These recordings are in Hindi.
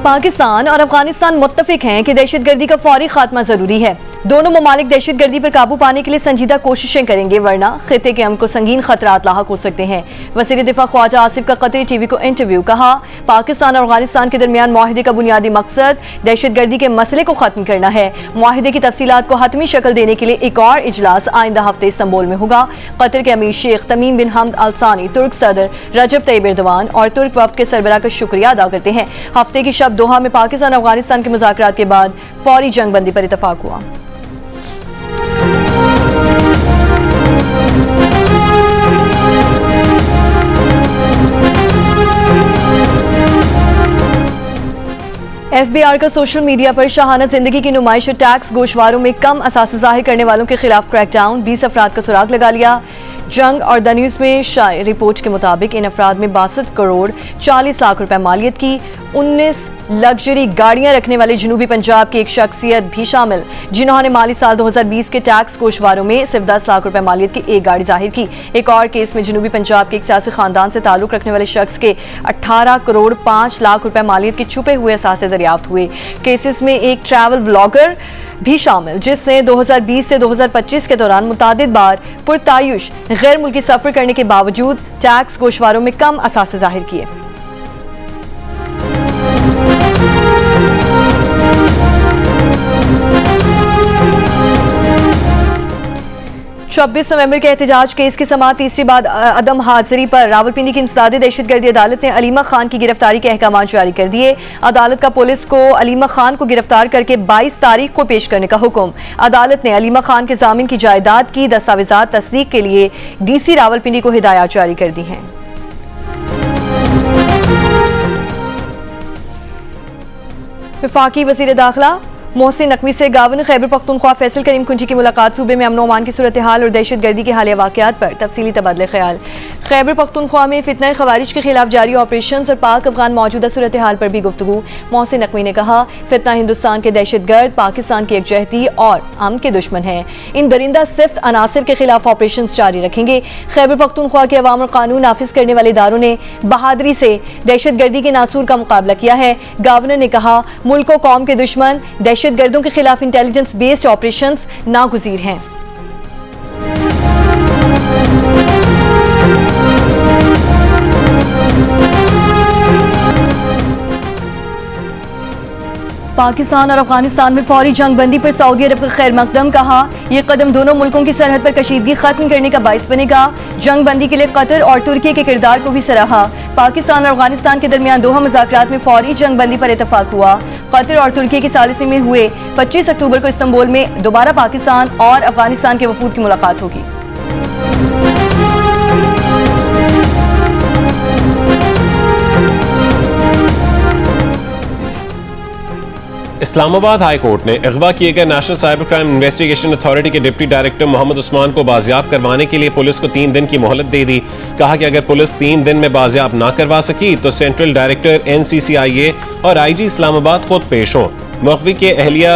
पाकिस्तान और अफगानिस्तान मुत्तफिक हैं कि दहशतगर्दी का फौरी खात्मा जरूरी है। दोनों ममालिक दहशतगर्दी पर काबू पाने के लिए संजीदा कोशिशें करेंगे, वरना खिते के अमन को संगीन खतरात लाहक हो सकते हैं। वज़ीर दिफा ख्वाजा आसिफ का कतरी टीवी को इंटरव्यू। कहा, पाकिस्तान और अफगानिस्तान के दरमियान मुआहिदे का बुनियादी मकसद दहशतगर्दी के मसले को खत्म करना है। मुआहिदे की तफसीलात को हतमी शक्ल देने के लिए एक और इजलास आइंदा हफ्ते इस्तांबुल में होगा। कतर के अमीर शेख तमीम बिन हमद अल सानी तुर्क सदर रजब तैयब एर्दोआन और तुर्क वफ्द के सरबराह का शुक्रिया अदा करते हैं। हफ्ते की शब दोहा में पाकिस्तान और अफगानिस्तान के मुज़ाकरात के बाद फौरी जंग बंदी पर इतफाक हुआ। FBI का सोशल मीडिया पर शाहाना जिंदगी की नुमाइश और टैक्स गोशवारों में कम असास जाहिर करने वालों के खिलाफ क्रैकडाउन। 20 अफराद का सुराग लगा लिया। जंग और द न्यूज़ में शाये रिपोर्ट के मुताबिक इन अफराद में 62 करोड़ 40 लाख रुपए मालियत की 19 लग्जरी गाड़ियां रखने वाले जनूबी पंजाब की एक शख्सियत भी शामिल, जिन्होंने माली साल 2020 के टैक्स गोशवारों में सिर्फ 10 लाख रुपए मालियत की एक गाड़ी जाहिर की। एक और केस में जनूबी पंजाब के एक सियासी खानदान से ताल्लुक रखने वाले शख्स के 18 करोड़ 5 लाख रुपए मालियत के छुपे हुए असासे दरियाफ्त हुए। केसेस में एक ट्रैवल व्लॉगर भी शामिल, जिसने 2020 से 2025 के दौरान मुतादिद बार पुरतायुश गैर मुल्की सफर करने के बावजूद टैक्स गोशवारों में कम असासे जाहिर किए। 26 नवंबर के एहतजाज केस की समाअत तीसरी बार अदम हाजिरी पर रावलपिंडी की इंसदादी दहशतगर्दी अदालत ने अलीमा खान की गिरफ्तारी के अहकाम जारी कर दिए। अदालत का पुलिस को अलीमा खान को गिरफ्तार करके 22 तारीख को पेश करने का हुक्म। अदालत ने अलीमा खान के जामिन की जायदाद की दस्तावेजात तस्दीक के लिए DC रावलपिंडी को हिदायत जारी कर दी हैं। वफाकी वज़ीर दाखिला मोहसिन नकवी से गवर्नर खैबर पख्तूनख्वा फैसल करीम कुंजी की मुलाकात। सूबे में अमन व अमान की सूरत हाल और दहशतगर्दी के हालिया वाक़यात पर तफसीली तबादले ख्याल। खैबर पख्तूनख्वा में फितना खवारिज के खिलाफ जारी ऑपरेशन और पाक अफगान मौजूदा सूरत हाल पर भी गुफ्तगू। मोहसिन नकवी ने कहा, फितना हिंदुस्तान के दहशतगर्द पाकिस्तान की यकजहती और अमन के दुश्मन हैं। इन दरिंदा सिफ्त अनासिर के खिलाफ ऑपरेशन जारी रखेंगे। खैबर पख्तूनख्वा के अवाम और कानून नाफिज करने वाले इदारों ने बहादुरी से दहशतगर्दी के नासूर का मुकाबला किया है। गवर्नर ने कहा, मुल्क व कौम के दुश्मन दहशतगर्दों के खिलाफ इंटेलिजेंस बेस्ड ऑपरेशंस नागुज़ीर हैं। पाकिस्तान और अफगानिस्तान में फौरी जंग बंदी पर सऊदी अरब का खैर मकदम। कहा, यह कदम दोनों मुल्कों की सरहद पर कशीदगी खत्म करने का बाइस बनेगा। जंग बंदी के लिए कतर और तुर्की के किरदार को भी सराहा। पाकिस्तान और अफगानिस्तान के दरमियान दोहा मुज़ाकरात में फौरी जंग बंदी पर इतफाक हुआ। कतर और तुर्की की सालिसी में हुए 25 अक्टूबर को इस्तांबुल में दोबारा पाकिस्तान और अफगानिस्तान के वफूद की मुलाकात होगी। इस्लामाबाद हाई कोर्ट ने अगवा किए गए national cyber crime investigation authority के डिप्टी डायरेक्टर मोहम्मद उस्मान को बाजियाब करवाने के लिए पुलिस को 3 दिन की मोहलत दे दी। कहा कि अगर पुलिस 3 दिन में बाजियाब ना करवा सकी तो सेंट्रल डायरेक्टर NCCIA और IG इस्लामाबाद खुद पेश हों। मुखवी के अहलिया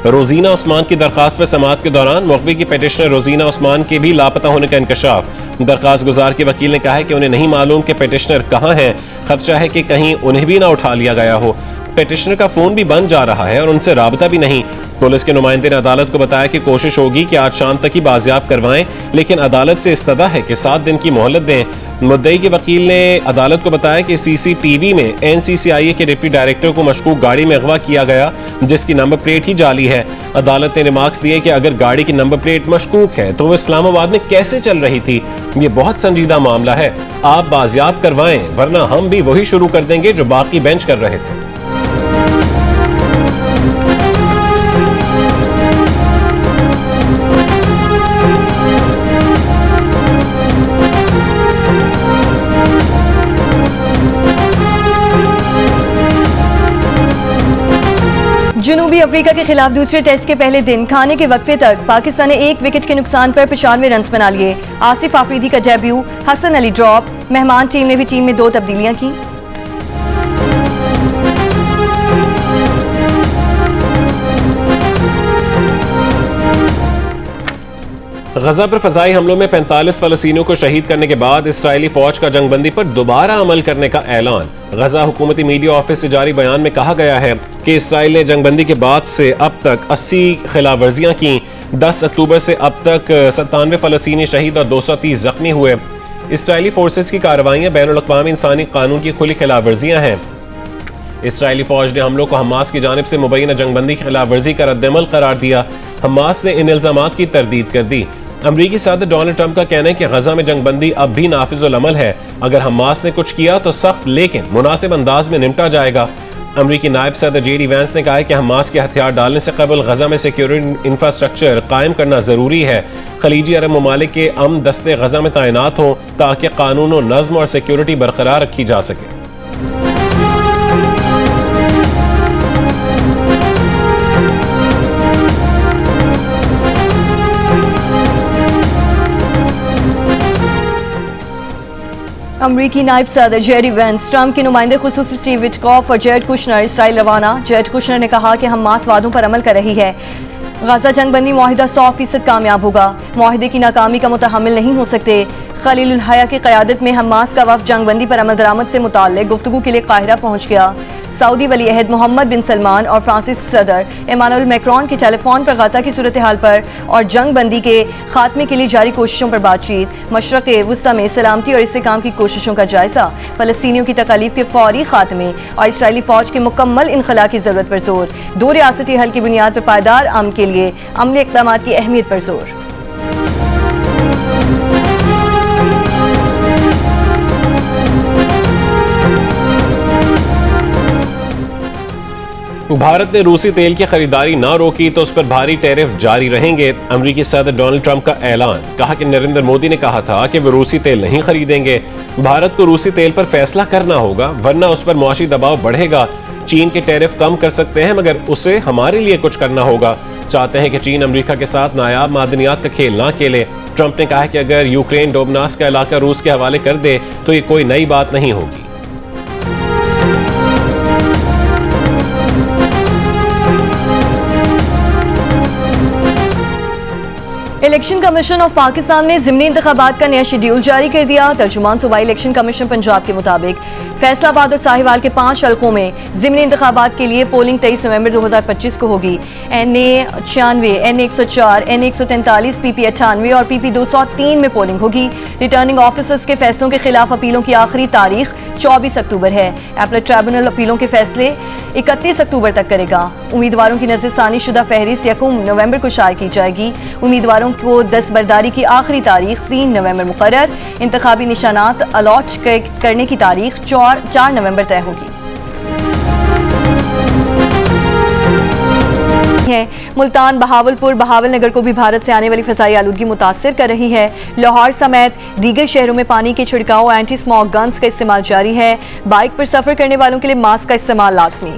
रोजीना उस्मान की दरखास्त पर समाअत के दौरान मुखवी की पेटिशनर रोजीना उस्मान के भी लापता होने का इंकशाफ। दरखास्त गुजार के वकील ने कहा है कि उन्हें नहीं मालूम कि पेटिशनर कहाँ हैं। खदशा है कि कहीं उन्हें भी ना उठा लिया गया हो। पेटिशनर का फोन भी बंद जा रहा है और उनसे राबता भी नहीं। पुलिस के नुमाइंदे ने अदालत को बताया कि कोशिश होगी कि आज शाम तक ही बाजियाब करवाएं, लेकिन अदालत से इस्तदा है कि 7 दिन की मोहलत दें। मुद्दई के वकील ने अदालत को बताया कि CCTV में NCCIA के डिप्टी डायरेक्टर को मशकूक गाड़ी में अगवा किया गया, जिसकी नंबर प्लेट ही जाली है। अदालत ने रिमार्क्स दिए कि अगर गाड़ी की नंबर प्लेट मशकूक है तो वो इस्लामाबाद में कैसे चल रही थी। ये बहुत संजीदा मामला है, आप बाजियाब करवाएं, वरना हम भी वही शुरू कर देंगे जो बाकी बेंच कर रहे थे। जनूबी अफ्रीका के खिलाफ दूसरे टेस्ट के पहले दिन खाने के वक्फे तक पाकिस्तान ने 1 विकेट के नुकसान पर 95 रन बना लिए। आसिफ आफरीदी का डेब्यू, हसन अली ड्रॉप। मेहमान टीम ने भी टीम में 2 तब्दीलियां की। गजा पर फजाई हमलों में 45 फलस्तीनियों को शहीद करने के बाद इसराइली फौज का जंगबंदी पर दोबारा अमल करने का ऐलान। गजा हुकूमती मीडिया ऑफिस से जारी बयान में कहा गया है कि इसराइल ने जंगबंदी के बाद से अब तक 80 खिलाफवर्जियां की। 10 अक्टूबर से अब तक 97 फलस्तीनी शहीद और 230 जख्मी हुए। इसराइली फोर्सेस की कार्रवाइयां बैनुल-अक़वामी इंसानी कानून की खुली खिलाफवर्जियां हैं। इसराइली फौज ने हमलों को हमास की जानिब से मुबैना जंगबंदी की खिलाफवर्जी का रद्दमल करार दिया। हमास ने इन इल्जामात की तरदीद कर दी। अमरीकी सदर डोनाल्ड ट्रंप का कहना है कि गजा में जंगबंदी अब भी नाफिजुल अमल है। अगर हमास ने कुछ किया तो सख्त लेकिन मुनासिब अंदाज में निपटा जाएगा। अमरीकी नायब सदर जेडी वैंस ने कहा है कि हमास के हथियार डालने से कबल गजा में सिक्योरिटी इंफ्रास्ट्रक्चर कायम करना जरूरी है। खलीजी अरब ममालिक के अमन दस्ते गजा में तैनात हों ताकि कानून और नज्म और सिक्योरिटी बरकरार रखी जा सके। अमरीकी नायब सदर जेडी वेंस, ट्रंप के नुमाइंदे खुसूसी स्टीव विटकॉफ और जेरेड कुशनर इसराइल रवाना। जेरेड कुशनर ने कहा कि हमास वादों पर अमल कर रही है। गजा जंगबंदी मुआहिदा 100% कामयाब होगा। मुआहिदे की नाकामी का मुतहम्मिल नहीं हो सकते। खलीलुल हया की क़यादत में हमास का वफ़द जंगबंदी पर अमल दरामद से मुताल्लिक़ गुफ्तगू के लिए काहिरा पहुँच गया। सऊदी वली अहद मोहम्मद बिन सलमान और फ्रांसीस सदर इमानुएल मैक्रोन के टेलीफोन पर गजा की सूरत हाल पर और जंगबंदी के खात्मे के लिए जारी कोशिशों पर बातचीत। मशरक़ वुस्ता में सलामती और इस्तेहकाम की कोशिशों का जायजा। फ़लस्तीनियों की तकालीफ के फौरी खात्मे और इसराइली फ़ौज के मुकम्मल इनखला की ज़रूरत पर जोर। 2 रियासती हल की बुनियाद पर पायदार अमन के लिए अमली इक़दाम की अहमियत पर जोर। भारत ने रूसी तेल की खरीदारी ना रोकी तो उस पर भारी टैरिफ जारी रहेंगे। अमरीकी सदर डोनाल्ड ट्रंप का ऐलान। कहा कि नरेंद्र मोदी ने कहा था कि वे रूसी तेल नहीं खरीदेंगे। भारत को रूसी तेल पर फैसला करना होगा वरना उस पर मुआशी दबाव बढ़ेगा। चीन के टैरिफ कम कर सकते हैं मगर उसे हमारे लिए कुछ करना होगा। चाहते हैं कि चीन अमेरिका के साथ नायाब मादनियात का खेल ना खेले। ट्रंप ने कहा कि अगर यूक्रेन डोबनास का इलाका रूस के हवाले कर दे तो ये कोई नई बात नहीं होगी। इलेक्शन कमीशन ऑफ पाकिस्तान ने ज़िमनी इंतखाबात का नया शेड्यूल जारी कर दिया। तर्जुमान सूबाई इलेक्शन कमीशन पंजाब के मुताबिक फैसलाबाद और साहिवाल के 5 हलकों में ज़िमनी इंतखाबात के लिए पोलिंग 23 नवंबर 2025 को होगी। NA 96, NA 104, NA 143, PP 98 और PP 203 में पोलिंग होगी। रिटर्निंग ऑफिसर्स के फैसलों के खिलाफ अपीलों की आखिरी तारीख 24 अक्टूबर है। अपीलेट ट्रिब्यूनल अपीलों के फैसले 31 अक्टूबर तक करेगा। उम्मीदवारों की नज़रसानी शुदा फहरिस्त 1 नवंबर को शाये की जाएगी। उम्मीदवारों को दस्तबरदारी की आखिरी तारीख 3 नवंबर मुकर्रर। इंतखाबी निशानात अलॉट करने की तारीख 4 नवंबर तय होगी। मुल्तान, बहावलपुर, बहावलनगर को भी भारत से आने वाली फ़ज़ाई आलूदगी मुतासिर कर रही है। लाहौर समेत दीगर शहरों में पानी के छिड़काव और एंटी स्मॉग गन्स का इस्तेमाल जारी है। बाइक पर सफ़र करने वालों के लिए मास्क का इस्तेमाल लाजमी।